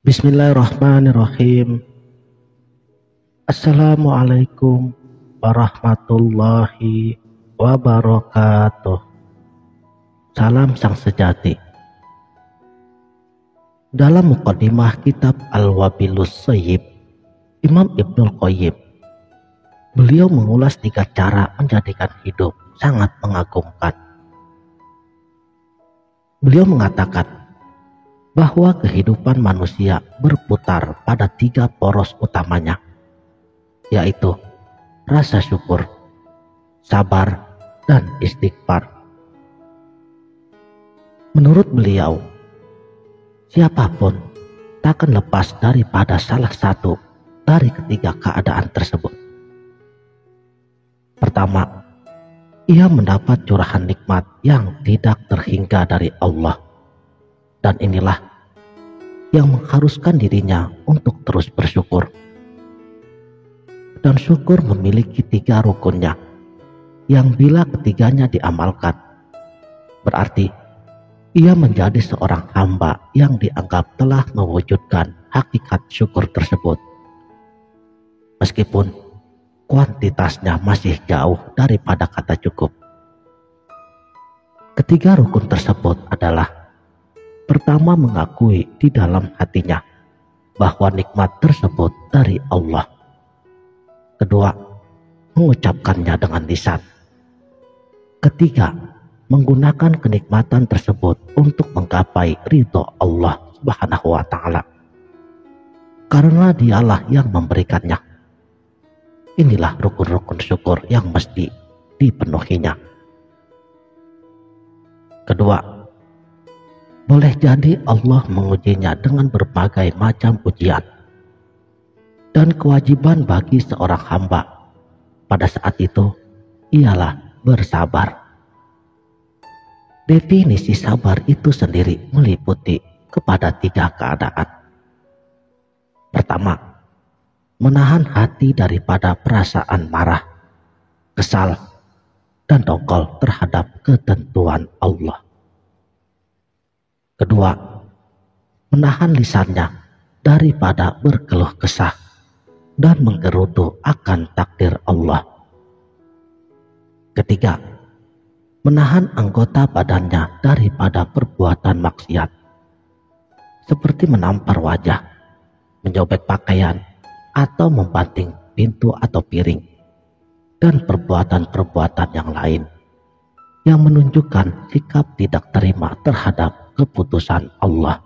Bismillahirrahmanirrahim. Assalamualaikum warahmatullahi wabarakatuh. Salam sang sejati. Dalam muqaddimah kitab Al-Wabilus Shayyib, Imam Ibnul Qayyim, beliau mengulas 3 cara menjadikan hidup sangat mengagumkan. Beliau mengatakan bahwa kehidupan manusia berputar pada 3 poros utamanya, yaitu rasa syukur, sabar, dan istighfar. Menurut beliau, siapapun takkan lepas daripada salah satu dari ketiga keadaan tersebut. Pertama, ia mendapat curahan nikmat yang tidak terhingga dari Allah. Dan inilah yang mengharuskan dirinya untuk terus bersyukur. Dan syukur memiliki 3 rukunnya, yang bila ketiganya diamalkan, berarti ia menjadi seorang hamba yang dianggap telah mewujudkan hakikat syukur tersebut. Meskipun kuantitasnya masih jauh daripada kata cukup. Ketiga rukun tersebut adalah: pertama, mengakui di dalam hatinya bahwa nikmat tersebut dari Allah. Kedua, mengucapkannya dengan lisan. Ketiga, menggunakan kenikmatan tersebut untuk menggapai ridho Allah Subhanahu wa Ta'ala, karena Dialah yang memberikannya. Inilah rukun-rukun syukur yang mesti dipenuhinya. Kedua, boleh jadi Allah mengujinya dengan berbagai macam ujian. Dan kewajiban bagi seorang hamba pada saat itu ialah bersabar. Definisi sabar itu sendiri meliputi kepada 3 keadaan. Pertama, menahan hati daripada perasaan marah, kesal, dan dongkol terhadap ketentuan Allah. Kedua, menahan lisannya daripada berkeluh kesah dan menggerutu akan takdir Allah. Ketiga, menahan anggota badannya daripada perbuatan maksiat, seperti menampar wajah, menyobek pakaian, atau membanting pintu atau piring, dan perbuatan-perbuatan yang lain yang menunjukkan sikap tidak terima terhadap keputusan Allah.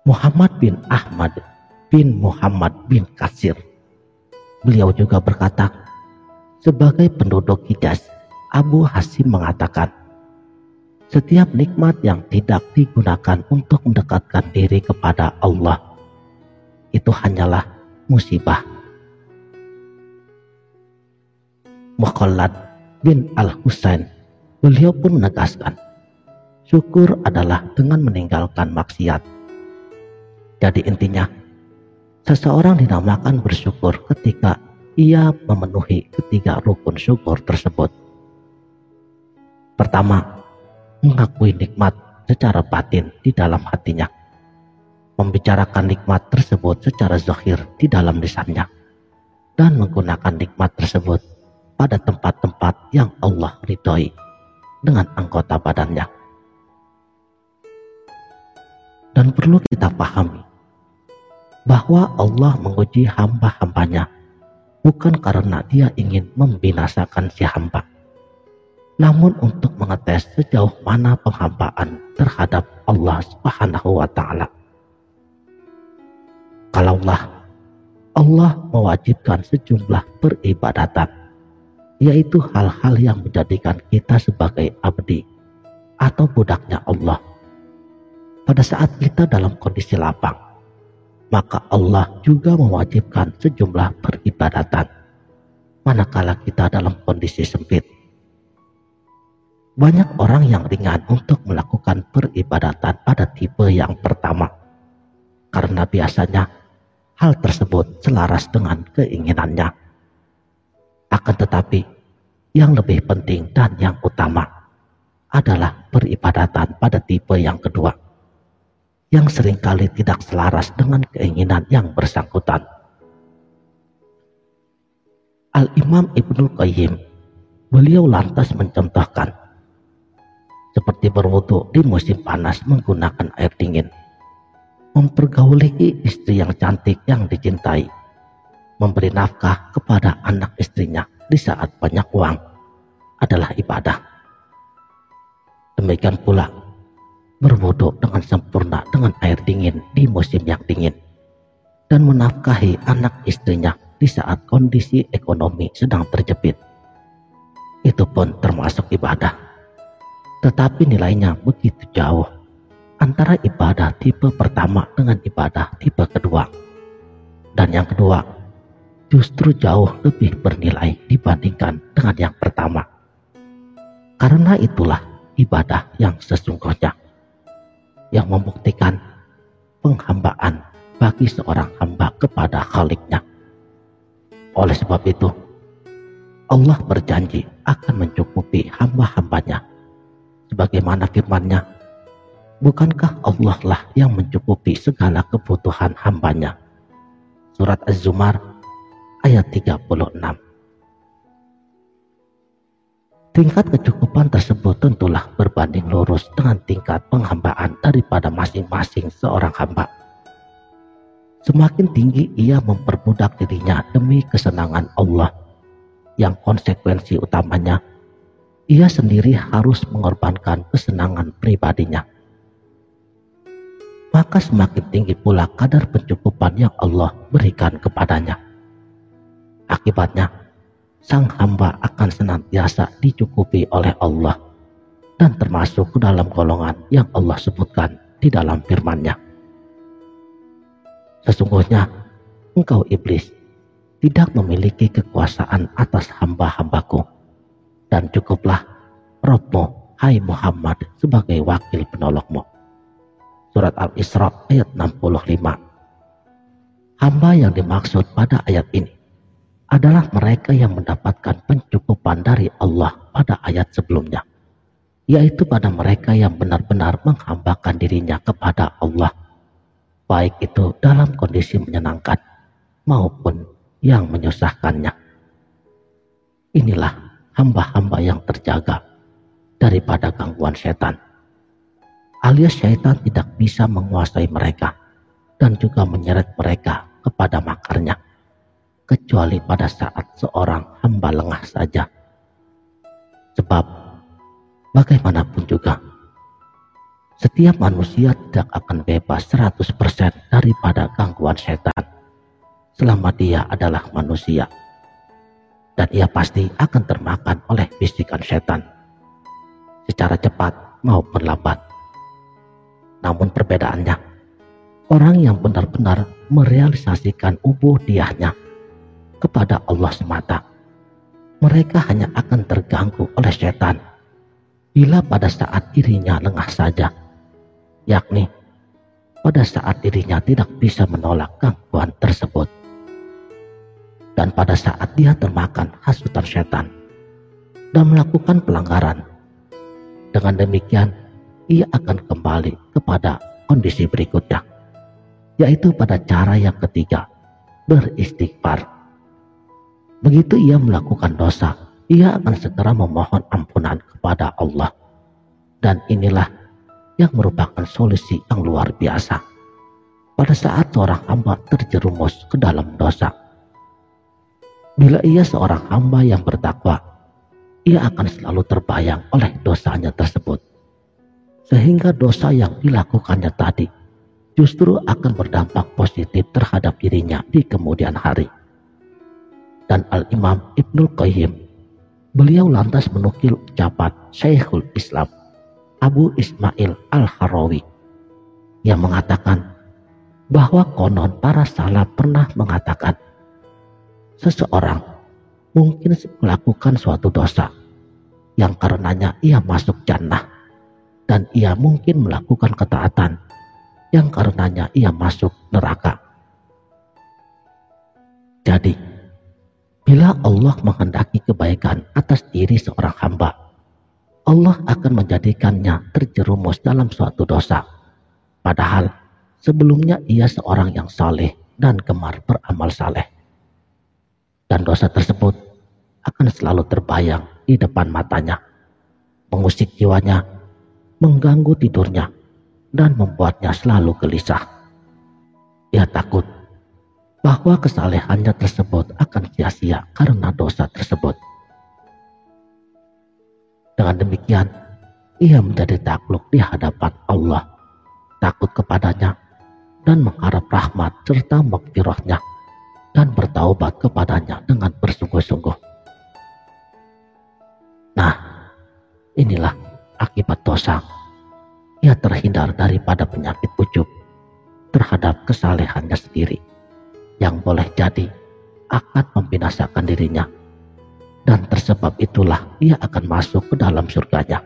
Muhammad bin Ahmad bin Muhammad bin Katsir, beliau juga berkata, sebagai penduduk Hijaz, Abu Hasim mengatakan, setiap nikmat yang tidak digunakan untuk mendekatkan diri kepada Allah, itu hanyalah musibah. Mukhallad bin Al-Husain, beliau pun menegaskan, syukur adalah dengan meninggalkan maksiat. Jadi intinya, seseorang dinamakan bersyukur ketika ia memenuhi 3 rukun syukur tersebut. Pertama, mengakui nikmat secara batin di dalam hatinya, membicarakan nikmat tersebut secara zahir di dalam lisannya, dan menggunakan nikmat tersebut pada tempat-tempat yang Allah ridhoi dengan anggota badannya. Dan perlu kita pahami bahwa Allah menguji hamba-hambanya bukan karena Dia ingin membinasakan si hamba, namun untuk mengetes sejauh mana penghambaan terhadap Allah Subhanahu wa Ta'ala. Kalaulah Allah mewajibkan sejumlah peribadatan, yaitu hal-hal yang menjadikan kita sebagai abdi atau budaknya Allah, pada saat kita dalam kondisi lapang, maka Allah juga mewajibkan sejumlah peribadatan manakala kita dalam kondisi sempit. Banyak orang yang ringan untuk melakukan peribadatan pada tipe yang pertama, karena biasanya hal tersebut selaras dengan keinginannya. Akan tetapi, yang lebih penting dan yang utama adalah peribadatan pada tipe yang kedua, yang seringkali tidak selaras dengan keinginan yang bersangkutan. Al-Imam Ibnul Qayyim, beliau lantas mencontohkan seperti berwudu di musim panas menggunakan air dingin, mempergauli istri yang cantik yang dicintai, memberi nafkah kepada anak istrinya di saat banyak uang adalah ibadah. Demikian pula berwudu dengan sempurna dengan air dingin di musim yang dingin dan menafkahi anak istrinya di saat kondisi ekonomi sedang terjepit, itu pun termasuk ibadah. Tetapi nilainya begitu jauh antara ibadah tipe pertama dengan ibadah tipe kedua. Dan yang kedua justru jauh lebih bernilai dibandingkan dengan yang pertama. Karena itulah ibadah yang sesungguhnya, yang membuktikan penghambaan bagi seorang hamba kepada Khalik-Nya. Oleh sebab itu, Allah berjanji akan mencukupi hamba-hambanya. Sebagaimana firman-Nya, bukankah Allah lah yang mencukupi segala kebutuhan hambanya? Surat Az-Zumar ayat 36. Tingkat kecukupan tersebut tentulah berbanding lurus dengan tingkat penghambaan daripada masing-masing seorang hamba. Semakin tinggi ia memperbudak dirinya demi kesenangan Allah, yang konsekuensi utamanya ia sendiri harus mengorbankan kesenangan pribadinya, maka semakin tinggi pula kadar pencukupan yang Allah berikan kepadanya. Akibatnya, sang hamba akan senantiasa dicukupi oleh Allah dan termasuk ke dalam golongan yang Allah sebutkan di dalam firman-Nya. Sesungguhnya engkau iblis tidak memiliki kekuasaan atas hamba-hambaku, dan cukuplah Rabbmu, hai Muhammad, sebagai wakil penolongmu. Surat Al-Isra ayat 65. Hamba yang dimaksud pada ayat ini adalah mereka yang mendapatkan pencukupan dari Allah pada ayat sebelumnya, yaitu pada mereka yang benar-benar menghambakan dirinya kepada Allah, baik itu dalam kondisi menyenangkan maupun yang menyusahkannya. Inilah hamba-hamba yang terjaga daripada gangguan setan, alias setan tidak bisa menguasai mereka dan juga menyeret mereka kepada makarnya, kecuali pada saat seorang hamba lengah saja. Sebab bagaimanapun juga, setiap manusia tidak akan bebas 100% daripada gangguan setan selama dia adalah manusia. Dan ia pasti akan termakan oleh bisikan setan, secara cepat maupun lambat. Namun perbedaannya, orang yang benar-benar merealisasikan ubudiyahnya kepada Allah semata, mereka hanya akan terganggu oleh setan bila pada saat dirinya lengah saja, yakni pada saat dirinya tidak bisa menolak gangguan tersebut, dan pada saat dia termakan hasutan setan dan melakukan pelanggaran. Dengan demikian ia akan kembali kepada kondisi berikutnya, yaitu pada cara yang ketiga, beristighfar. Begitu ia melakukan dosa, ia akan segera memohon ampunan kepada Allah. Dan inilah yang merupakan solusi yang luar biasa pada saat seorang hamba terjerumus ke dalam dosa. Bila ia seorang hamba yang bertakwa, ia akan selalu terbayang oleh dosanya tersebut, sehingga dosa yang dilakukannya tadi justru akan berdampak positif terhadap dirinya di kemudian hari. Dan Al-Imam Ibnul Qayyim, beliau lantas menukil ucapan Syekhul Islam Abu Ismail Al-Harawi yang mengatakan bahwa konon para salaf pernah mengatakan, seseorang mungkin melakukan suatu dosa yang karenanya ia masuk jannah, dan ia mungkin melakukan ketaatan yang karenanya ia masuk neraka. Jadi, bila Allah menghendaki kebaikan atas diri seorang hamba, Allah akan menjadikannya terjerumus dalam suatu dosa Padahal sebelumnya ia seorang yang saleh dan gemar beramal saleh. Dan dosa tersebut akan selalu terbayang di depan matanya, mengusik jiwanya, mengganggu tidurnya, dan membuatnya selalu gelisah. Ia takut bahwa kesalehannya tersebut akan sia-sia karena dosa tersebut. Dengan demikian, ia menjadi takluk di hadapan Allah, takut kepadanya, dan mengharap rahmat serta maghfirah-Nya, dan bertaubat kepadanya dengan bersungguh-sungguh. Nah, inilah akibat dosa. Ia terhindar daripada penyakit ujub terhadap kesalehannya sendiri, yang boleh jadi akan membinasakan dirinya. Dan tersebab itulah ia akan masuk ke dalam surganya.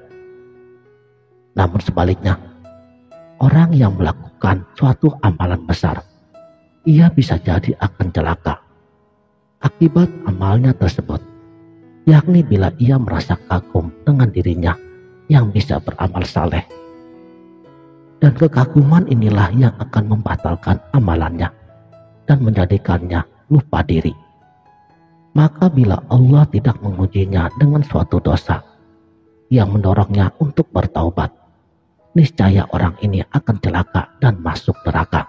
Namun sebaliknya, orang yang melakukan suatu amalan besar, ia bisa jadi akan celaka akibat amalnya tersebut, yakni bila ia merasa kagum dengan dirinya yang bisa beramal saleh. Dan kekaguman inilah yang akan membatalkan amalannya dan menjadikannya lupa diri. Maka bila Allah tidak mengujinya dengan suatu dosa yang mendorongnya untuk bertaubat, niscaya orang ini akan celaka dan masuk neraka.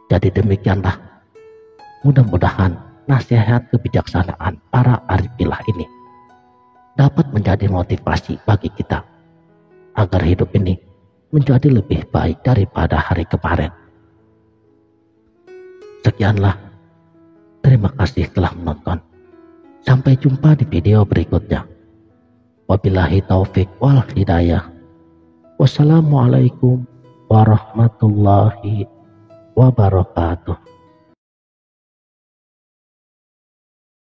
Jadi demikianlah, mudah-mudahan nasihat kebijaksanaan para arifillah ini dapat menjadi motivasi bagi kita agar hidup ini menjadi lebih baik daripada hari kemarin. Sekianlah. Terima kasih telah menonton. Sampai jumpa di video berikutnya. Wabillahi taufik wal hidayah. Wassalamualaikum warahmatullahi wabarakatuh.